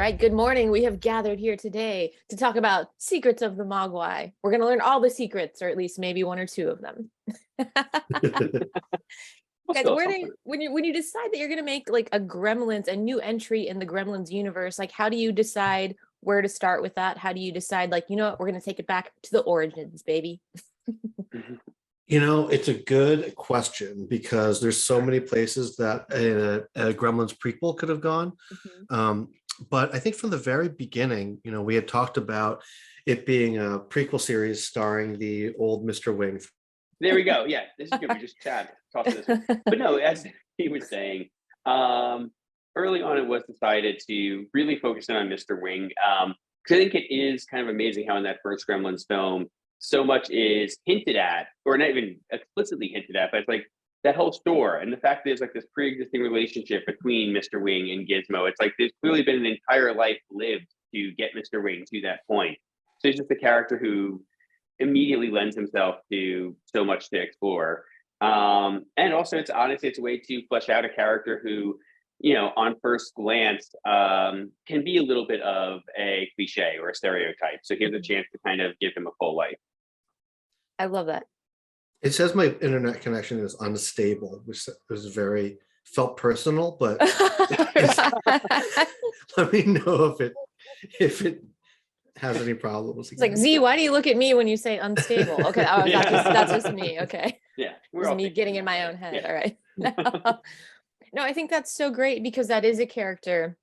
right, good morning. We have gathered here today to talk about secrets of the Mogwai. We're going to learn all the secrets, or at least maybe one or two of them. Guys, when you decide that you're going to make like a new entry in the Gremlins universe, like how do you decide where to start with that? How do you decide, like, you know what, we're going to take it back to the origins, baby? It's a good question because there's so many places that a Gremlins prequel could have gone. But I think from the very beginning, we had talked about it being a prequel series starring the old Mr. Wing. There we go. Yeah, this is good. We just talked this one. But no, as he was saying, early on it was decided to really focus in on Mr. Wing. Because I think it is kind of amazing how in that first Gremlins film, so much is hinted at, or not even explicitly hinted at, but it's like that whole store and the fact that there's like this pre-existing relationship between Mr. Wing and Gizmo. It's like there's clearly been an entire life lived to get Mr. Wing to that point. So he's just a character who immediately lends himself to so much to explore. And also it's honestly, it's a way to flesh out a character who, on first glance, can be a little bit of a cliche or a stereotype. So here's a chance to kind of give him a full life. I love that. It says my internet connection is unstable, which was felt personal, but let me know if it has any problems. It's like, Z, why do you look at me when you say unstable? Okay, that's just me. Okay. Yeah. We're all me getting in my own head. Yeah. All right. No, I think that's so great because that is a character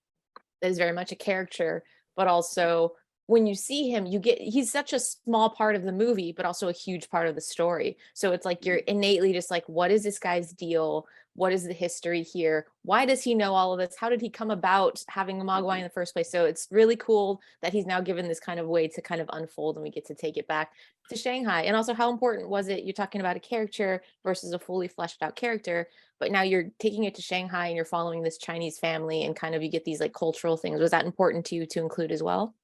that is very much a character, but also when you see him, he's such a small part of the movie, but also a huge part of the story. So it's like you're innately just like, what is this guy's deal? What is the history here? Why does he know all of this? How did he come about having a Mogwai in the first place? So it's really cool that he's now given this kind of way to kind of unfold and we get to take it back to Shanghai. And also, how important was it? You're talking about a character versus a fully fleshed out character, but now you're taking it to Shanghai and you're following this Chinese family and kind of you get these like cultural things. Was that important to you to include as well?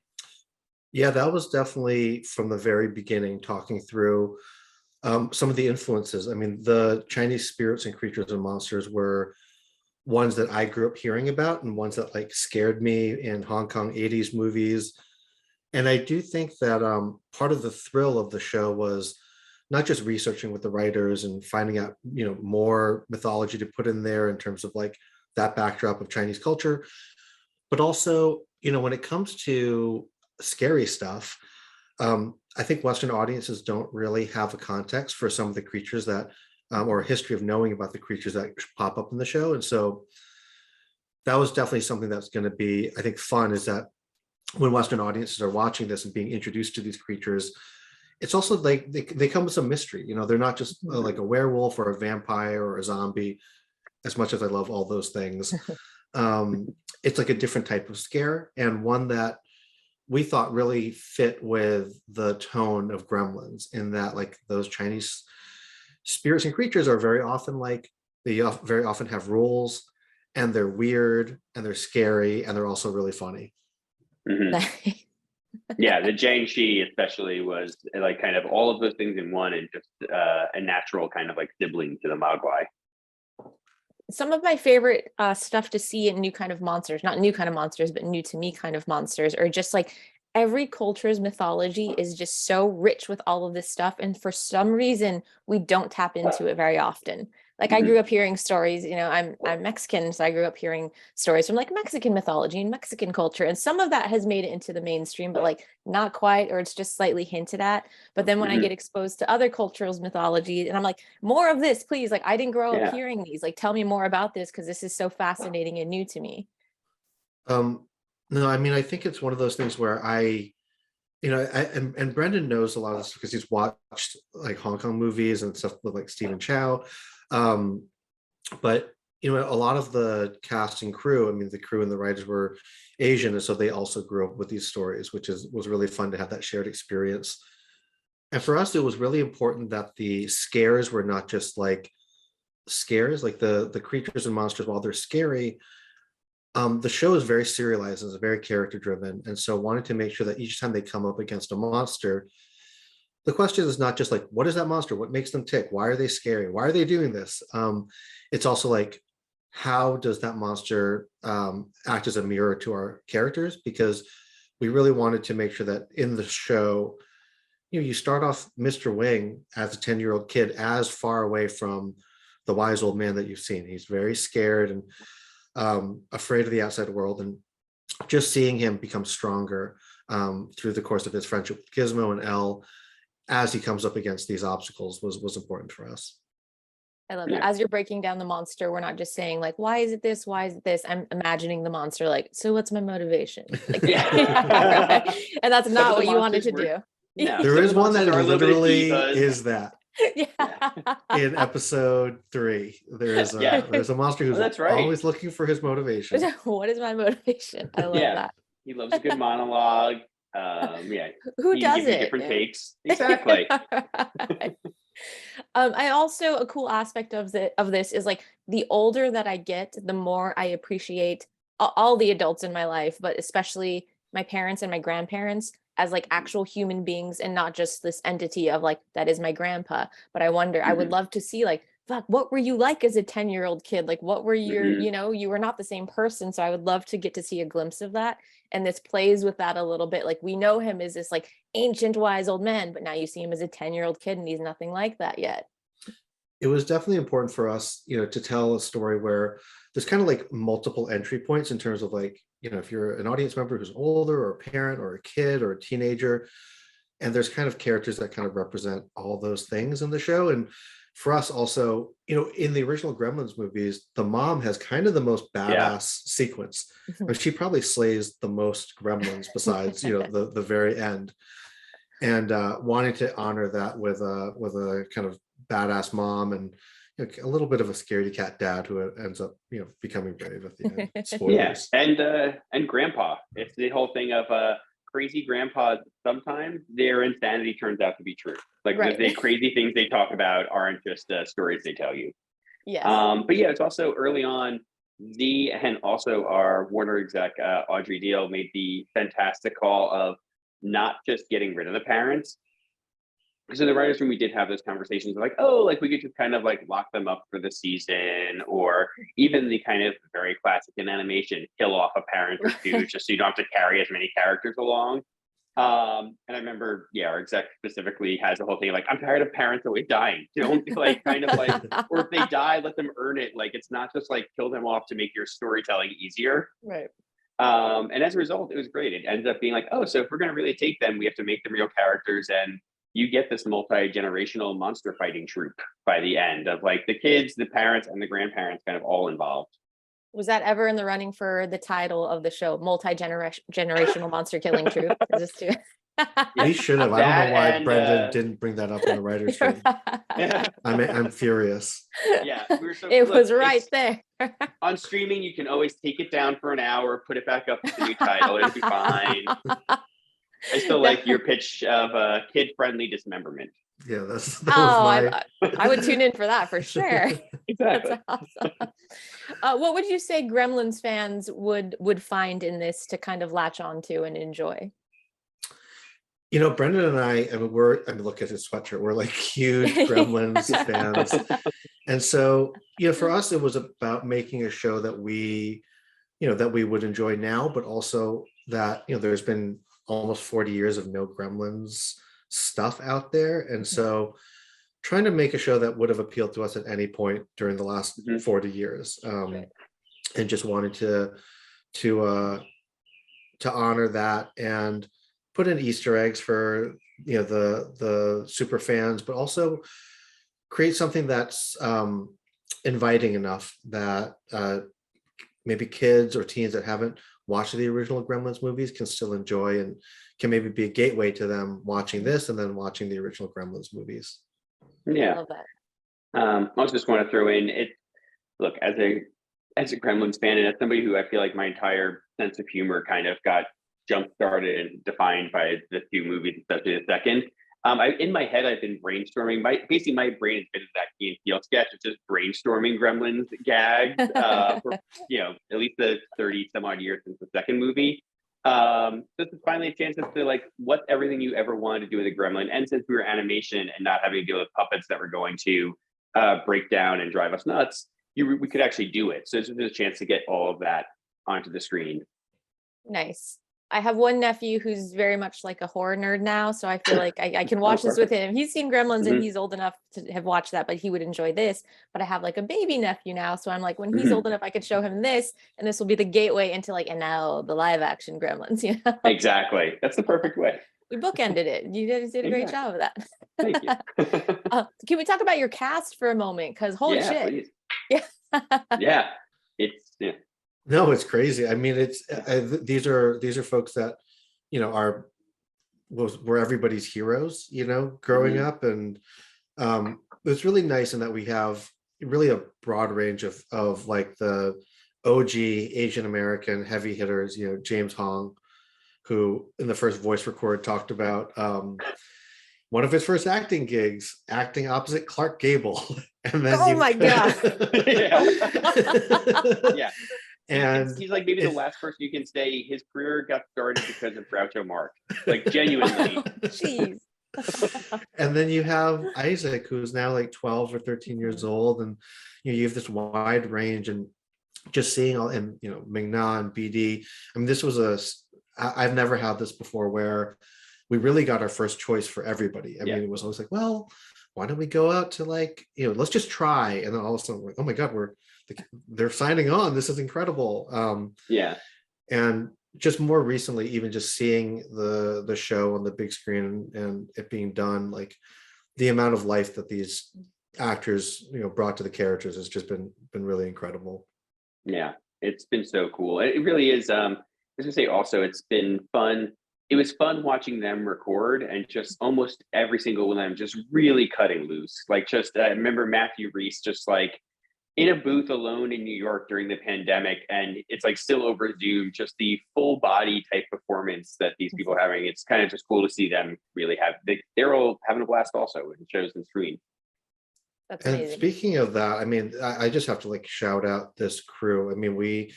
Yeah, that was definitely from the very beginning, talking through some of the influences. I mean, the Chinese spirits and creatures and monsters were ones that I grew up hearing about and ones that like scared me in Hong Kong 80s movies. And I do think that part of the thrill of the show was not just researching with the writers and finding out, more mythology to put in there in terms of like that backdrop of Chinese culture, but also, when it comes to scary stuff, I think Western audiences don't really have a context for some of the creatures that or a history of knowing about the creatures that pop up in the show. And so that was definitely something that's going to be, I think, fun, is that when Western audiences are watching this and being introduced to these creatures, it's also like they come with some mystery. They're not just like a werewolf or a vampire or a zombie, as much as I love all those things. It's like a different type of scare, and one that we thought really fit with the tone of Gremlins, in that like those Chinese spirits and creatures are very often like, they very often have rules, and they're weird and they're scary and they're also really funny. Mm-hmm. Yeah, the Jiangxi especially was like kind of all of those things in one, and just a natural kind of like sibling to the Mogwai. Some of my favorite stuff to see in new kind of monsters, not new kind of monsters, but new to me kind of monsters, are just like every culture's mythology is just so rich with all of this stuff. And for some reason, we don't tap into it very often. Like I grew up hearing stories, I'm Mexican, so I grew up hearing stories from like Mexican mythology and Mexican culture. And some of that has made it into the mainstream, but like not quite, or it's just slightly hinted at. But then when I get exposed to other cultures' mythology, and I'm like, more of this, please. Like I didn't grow up hearing these. Like tell me more about this, because this is so fascinating and new to me. No, I mean, I think it's one of those things where and Brendan knows a lot of this because he's watched like Hong Kong movies and stuff with like Stephen Chow. But a lot of the cast and crew, I mean, the crew and the writers were Asian, and so they also grew up with these stories, which was really fun to have that shared experience. And for us, it was really important that the scares were not just like scares, like the creatures and monsters, while they're scary, the show is very serialized and it's very character driven. And so wanted to make sure that each time they come up against a monster, the question is not just like, what is that monster? What makes them tick? Why are they scary? Why are they doing this? It's also like, how does that monster act as a mirror to our characters, because we really wanted to make sure that in the show, you start off Mr. Wing as a 10-year-old kid as far away from the wise old man that you've seen. He's very scared and afraid of the outside world, and just seeing him become stronger through the course of his friendship with Gizmo and Elle as he comes up against these obstacles was important for us. I love that. As you're breaking down the monster, we're not just saying like, why is it this? Why is it this? I'm imagining the monster like, so what's my motivation? Like, and that's not what you wanted to do. No, there is one that literally divas. is that. In episode 3, there's a monster who's that's right. always looking for his motivation. What is my motivation? I love that. He loves a good monologue. Who doesn't? Different takes. Exactly. I also, a cool aspect of this is like, the older that I get, the more I appreciate all the adults in my life, but especially my parents and my grandparents as like actual human beings, and not just this entity of like, that is my grandpa. But I wonder, I would love to see like, fuck, what were you like as a 10-year-old kid? Like, what were your, you were not the same person. So I would love to get to see a glimpse of that. And this plays with that a little bit. Like, we know him as this like ancient wise old man, but now you see him as a 10-year-old kid and he's nothing like that yet. It was definitely important for us, to tell a story where there's kind of like multiple entry points in terms of like, if you're an audience member who's older or a parent or a kid or a teenager, and there's kind of characters that kind of represent all those things in the show. And for us also, in the original Gremlins movies, the mom has kind of the most badass sequence. I mean, she probably slays the most gremlins besides, the very end. And wanting to honor that with a kind of badass mom and a little bit of a scaredy cat dad who ends up, becoming brave at the end. Spoilers. And grandpa. It's the whole thing of crazy grandpa. Sometimes their insanity turns out to be true. Like the crazy things they talk about aren't just stories they tell you. Yes. But it's also early on. And also our Warner exec Audrey Deal made the fantastic call of not just getting rid of the parents. So in the writers' room, we did have those conversations like, we could just kind of like lock them up for the season, or even the kind of very classic in animation, kill off a parent or two just so you don't have to carry as many characters along. And I remember, our exec specifically has the whole thing like, I'm tired of parents always dying. Don't like kind of like, or if they die, let them earn it. Like, it's not just like kill them off to make your storytelling easier. Right. And as a result, it was great. It ends up being like, so if we're going to really take them, we have to make them real characters. And you get this multi-generational monster fighting troupe by the end of like the kids, the parents, and the grandparents kind of all involved. Was that ever in the running for the title of the show, multi-generational monster killing troupe? Is this too? We should have. I don't know why Brendan didn't bring that up in the writer's room. I'm furious. Yeah, it was right there. On streaming, you can always take it down for an hour, put it back up with the new title. It'll be fine. I still like your pitch of kid-friendly dismemberment. Yeah, that was my... I would tune in for that for sure. Exactly. That's awesome. What would you say Gremlins fans would find in this to kind of latch on to and enjoy? Brendan and I mean, look at his sweatshirt. We're like huge Gremlins fans. And so, for us, it was about making a show that we would enjoy now, but also that, there's been almost 40 years of no Gremlins stuff out there. And so trying to make a show that would have appealed to us at any point during the last 40 years. And just wanted to honor that and put in Easter eggs for the super fans, but also create something that's inviting enough that maybe kids or teens that haven't watched the original Gremlins movies can still enjoy, and can maybe be a gateway to them watching this and then watching the original Gremlins movies. Yeah. I love that. I also just want to throw in it. Look, as a Gremlins fan, and as somebody who I feel like my entire sense of humor kind of got jump started and defined by the two movies, especially the second. In my head, I've been brainstorming. My brain has been that Key and Peele sketch, which is brainstorming Gremlins gags for at least the 30 some odd years since the second movie. This is finally a chance to like what's everything you ever wanted to do with a Gremlin. And since we were animation and not having to deal with puppets that were going to break down and drive us nuts, we could actually do it. So this was a chance to get all of that onto the screen. Nice. I have one nephew who's very much like a horror nerd now, so I feel like I can watch this with him. He's seen Gremlins and he's old enough to have watched that, but he would enjoy this. But I have like a baby nephew now, so I'm like, when he's old enough, I could show him this, and this will be the gateway into like, and now the live action Gremlins, you know? Exactly. That's the perfect way. We bookended it. You did a great job of that. Thank you. Can we talk about your cast for a moment? Because holy shit. Please. Yeah. Yeah. It's No, it's crazy. I mean, it's these are folks that, you know, were everybody's heroes, you know, growing up, and it's really nice in that we have really a broad range of like the OG Asian American heavy hitters, you know, James Hong, who in the first voice record talked about one of his first acting gigs, acting opposite Clark Gable. And then oh my God. Yeah. And he's like maybe the last person you can say his career got started because of Groucho Marx, like genuinely. Jeez. And then you have Isaac, who's now like 12 or 13 years old, and you know, you have this wide range, and just seeing all, and you know, Ming-Na and BD. I mean, this was I've never had this before, where we really got our first choice for everybody. I mean, it was always like, well, why don't we go out to like, you know, let's just try, and then all of a sudden, we're like, oh my God, they're signing on. This is incredible. And just more recently, even just seeing the show on the big screen and it being done, like the amount of life that these actors, you know, brought to the characters has just been really incredible. Yeah, it's been so cool. It really is. I was gonna say also, it's been fun. It was fun watching them record, and just almost every single one of them just really cutting loose. Like just I remember Matthew Reese just like in a booth alone in New York during the pandemic, and it's like still over Zoom, just the full body type performance that these people are having. It's kind of just cool to see them really they're all having a blast also when it shows on screen. That's and amazing. Speaking of that, I mean, I just have to like shout out this crew. I mean, we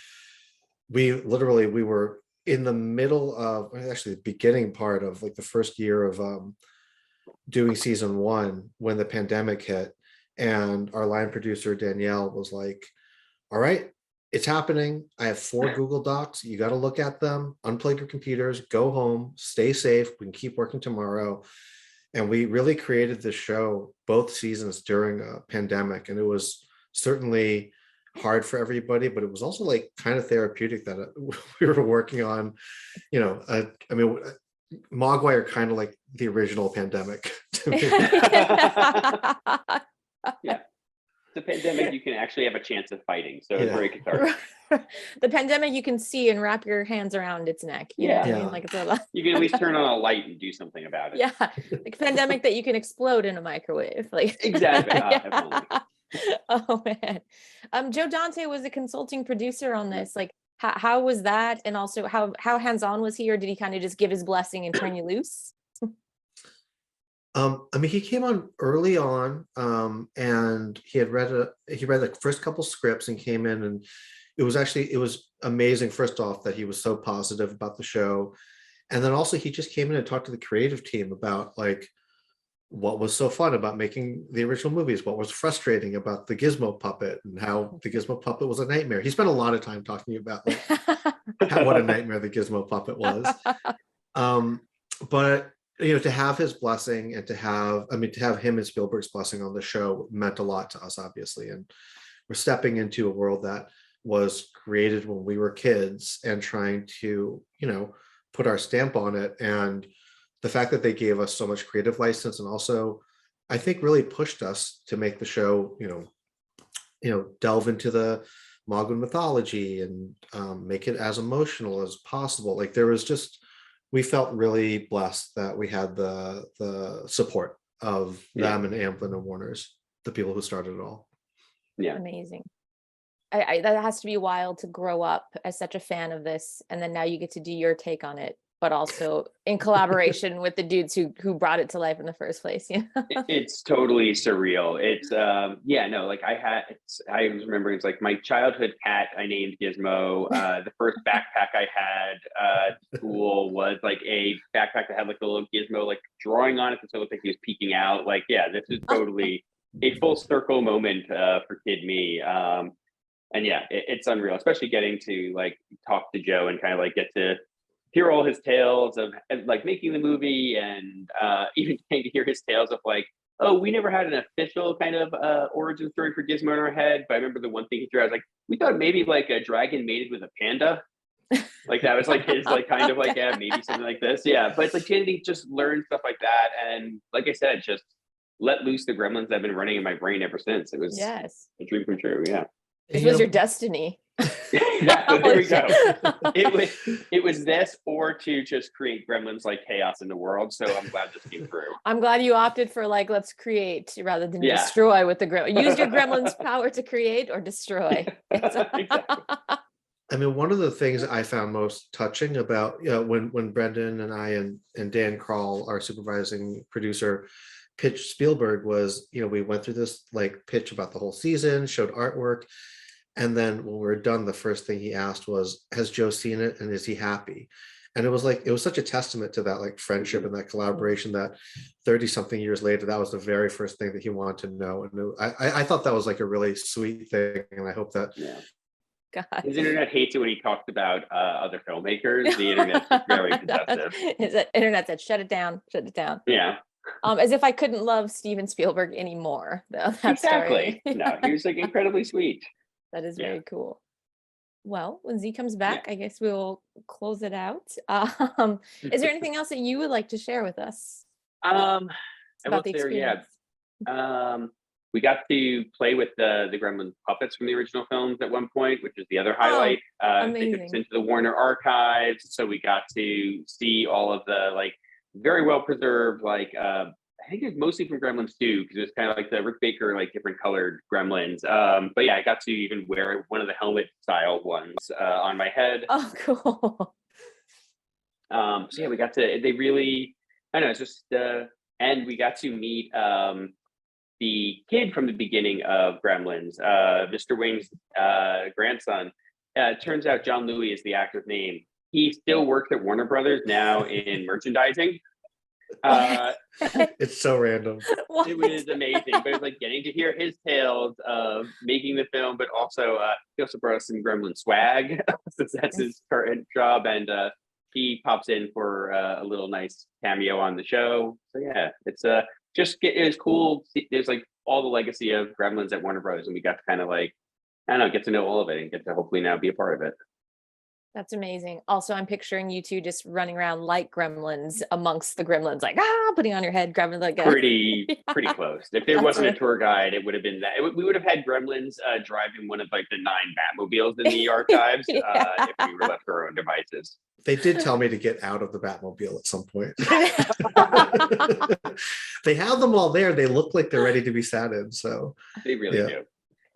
were in the middle of, actually the beginning part of like the first year of doing season 1 when the pandemic hit. And our line producer, Danielle, was like, all right, it's happening. I have 4 Google Docs. You got to look at them, unplug your computers, go home, stay safe. We can keep working tomorrow. And we really created this show, both seasons during a pandemic. And it was certainly hard for everybody, but it was also like kind of therapeutic that we were working on, you know, I mean, Mogwai are kind of like the original pandemic to me. Yeah, the pandemic, you can actually have a chance of fighting, so it's very cathartic. The pandemic, you can see and wrap your hands around its neck. You know what I mean? Like it's a you can at least turn on a light and do something about it. Yeah, like pandemic that you can explode in a microwave. Like exactly. Definitely. Oh man, Joe Dante was a consulting producer on this. Like, how was that? And also, how hands-on was he, or did he kind of just give his blessing and turn you loose? I mean, he came on early on, and he read the first couple scripts and came in, and it was amazing. First off, that he was so positive about the show, and then also he just came in and talked to the creative team about like what was so fun about making the original movies, what was frustrating about the Gizmo puppet, and how the Gizmo puppet was a nightmare. He spent a lot of time talking about like, what a nightmare the Gizmo puppet was. But you know, to have his blessing and to have him and Spielberg's blessing on the show meant a lot to us, obviously. And we're stepping into a world that was created when we were kids and trying to, you know, put our stamp on it. And the fact that they gave us so much creative license, and also I think really pushed us to make the show, you know, delve into the Mogwai mythology and make it as emotional as possible. Like there was just, we felt really blessed that we had the support of them and Amblin and Warner's, the people who started it all. Yeah, amazing. That has to be wild to grow up as such a fan of this, and then now you get to do your take on it, but also in collaboration with the dudes who brought it to life in the first place. You know? It's totally surreal. It's like I was remembering, it's like my childhood cat I named Gizmo. The first backpack I had at school was like a backpack that had like a little Gizmo like drawing on it, so it looked like he was peeking out. Like, yeah, this is totally a full circle moment for kid me. And yeah, it's unreal, especially getting to like talk to Joe and kind of like get to hear all his tales of like making the movie, and even getting to hear his tales of like, oh, we never had an official kind of origin story for Gizmo in our head, but I remember the one thing he threw, I was like, we thought maybe like a dragon mated with a panda. Like that was like his like kind of like, yeah, maybe something like this. Yeah. But it's like Kennedy just learned stuff like that. And like I said, just let loose the gremlins that have been running in my brain ever since. It was Yes. a dream come true. Yeah. This was your destiny. Exactly. There we go. It was this, or to just create gremlins like chaos in the world. So I'm glad this came through. I'm glad you opted for like, let's create rather than Yeah. destroy with the gremlin. Use your gremlin's power to create or destroy. Exactly. I mean, one of the things I found most touching about, you know, when Brendan and I and Dan Kroll, our supervising producer, pitched Spielberg was, you know, we went through this like pitch about the whole season, showed artwork, and then when we were done, the first thing he asked was, has Joe seen it and is he happy? And it was like, it was such a testament to that like friendship and that collaboration that 30 something years later, that was the very first thing that he wanted to know. And I thought that was like a really sweet thing. And I hope that God. His internet hates it when he talked about other filmmakers. The internet's very possessive. His internet said, shut it down, shut it down. Yeah. As if I couldn't love Steven Spielberg anymore, though. That Exactly. story. No, he was like incredibly sweet. That is very cool. Well, when Z comes back, I guess we'll close it out. Is there anything else that you would like to share with us I about will the say, experience? we got to play with the Gremlin puppets from the original films at one point, which is the other highlight. They took us into the Warner archives, so we got to see all of the like very well preserved, like I think it's mostly from Gremlins 2, because it's kind of like the Rick Baker, like different colored Gremlins. But yeah, I got to even wear one of the helmet style ones on my head. Oh, cool. So yeah, we got to, they really, I don't know, it's just, and we got to meet the kid from the beginning of Gremlins, Mr. Wing's grandson. Turns out John Louis is the actor's name. He still works at Warner Brothers now in merchandising. it's so random. What? It was amazing, but it's like getting to hear his tales of making the film, but also he also brought us some Gremlin swag since that's his current job, and he pops in for a little nice cameo on the show. So yeah, it's it was cool. There's like all the legacy of Gremlins at Warner Brothers, and we got to kind of like, I don't know, get to know all of it and get to hopefully now be a part of it. That's amazing. Also, I'm picturing you two just running around like gremlins amongst the gremlins, like putting on your head, gremlin like a... pretty close. If there wasn't a tour guide, it would have been that. We would have had gremlins driving one of like the 9 Batmobiles in the archives if we were left to our own devices. They did tell me to get out of the Batmobile at some point. They have them all there. They look like they're ready to be sat in. So they really do.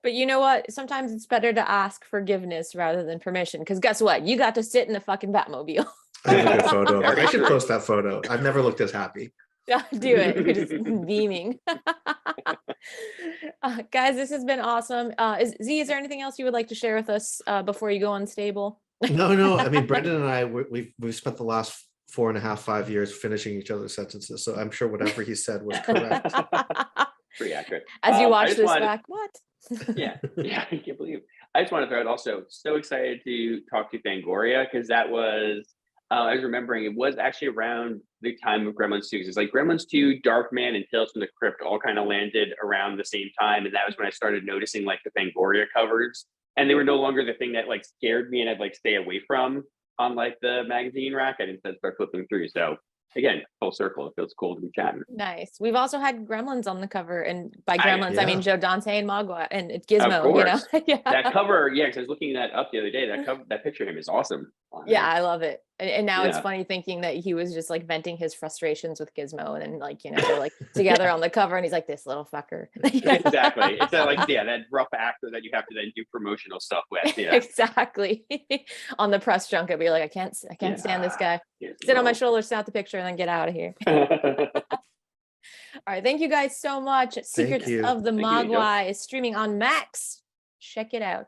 But you know what? Sometimes it's better to ask forgiveness rather than permission. Because guess what? You got to sit in the fucking Batmobile. I have a good photo. I should post that photo. I've never looked as happy. Do it. You're just beaming. Guys, this has been awesome. Is there anything else you would like to share with us before you go unstable? No. I mean, Brendan and I, we've spent the last 4.5, 5 years finishing each other's sentences. So I'm sure whatever he said was correct. Pretty accurate. As you watch this back, what? yeah, I can't believe. I just want to throw out also, so excited to talk to Fangoria, because that was, I was remembering, it was actually around the time of Gremlins 2. It's like Gremlins 2, Darkman, and Tales from the Crypt all kind of landed around the same time. And that was when I started noticing like the Fangoria covers. And they were no longer the thing that like scared me and I'd like stay away from on like the magazine rack. I'd instead start flipping through. So again, full circle. It feels cool to be chatting. Nice. We've also had Gremlins on the cover, and by Gremlins I mean Joe Dante and MOGWAI, and it's Gizmo. Of course. You know? That cover, because I was looking that up the other day. That picture of him is awesome. Yeah, I love it. And now it's funny thinking that he was just like venting his frustrations with Gizmo, and then like, you know, they're like together on the cover, and he's like, this little fucker. Exactly. It's that like, that rough actor that you have to then do promotional stuff with. Yeah. Exactly. On the press junket, be like, I can't stand this guy. Sit on my shoulder, snap the picture, and then get out of here. All right. Thank you guys so much. Secrets of the MOGWAI is streaming on Max. Check it out.